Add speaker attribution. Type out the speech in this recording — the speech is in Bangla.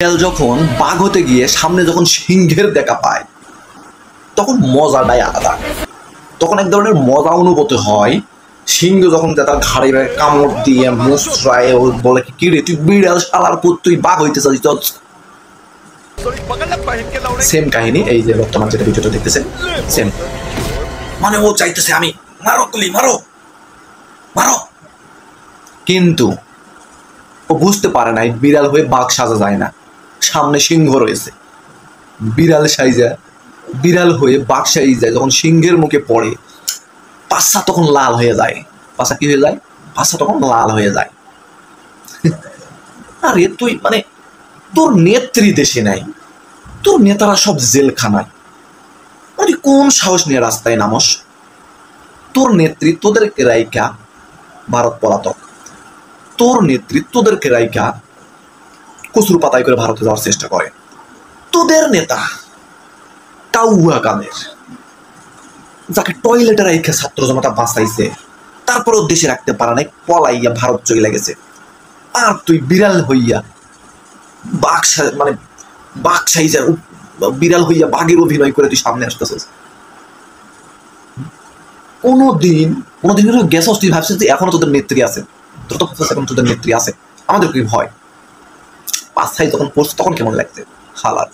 Speaker 1: বিড়াল যখন বাঘ হতে গিয়ে সামনে যখন সিংহের দেখা পায় তখন মজাটাই আলাদা। তখন এক ধরনের মজা অনুভূতি হয়। সিংহ যখন তার ঘাড়ে কামড় দিয়ে মুচড়ায় ও বলে কি রে তুই বিড়াল শালার পুত তুই বাঘ হইতে চাস। সেম কাহিনী এই যে বর্তমান যেটা ভিডিওটা দেখতেছেন সেম, মানে ও চাইতেছে আমি মারো তুলি মারো মারো, কিন্তু ও বুঝতে পারে না বিড়াল হয়ে বাঘ সাজা যায় না, সামনে সিংহ রয়েছে। বিড়াল হয়ে বাঘ সাজি যায়, যখন সিংহের মুখে পড়ে পাছা তখন লাল হয়ে যায়। পাছা কি হয়ে যায়? পাছা তখন লাল হয়ে যায়। আরে তুই মানে তোর নেত্রী দেশে নাই, তোর নেতারা সব জেলখানায়, মানে কোন সাহস নিয়ে রাস্তায় নামস? তোর নেত্রী তোদেরকে রাইকা ভারত পলাতক, তোর নেত্রী তোদেরকে রাইকা কচুর পাতায় করে ভারতে যাওয়ার চেষ্টা করে। তোদের নেতা কাউয়া কামের যাকে টয়লেটে রাইখা ছাত্র জনতা বাঁচাইছে, তারপরেও দেশে রাখতে পারা নাই, পলাইয়া ভারত চলে গেছে। আর তুই বিড়াল হইয়া বাঘ মানে বাঘ সাইজার বিড়াল হইয়া বাঘের অভিনয় করে তুই সামনে আসতেছিস। কোনোদিন গেছস তুই ভাবছিস যে এখনো তোদের নেত্রী আছে? তোর তো ভাবছিস এখন তোদের নেত্রী আছে, আমাদের কি ভয়? পাঁচ সাইজ যখন পড়ছে তখন কেমন লাগছে? হালার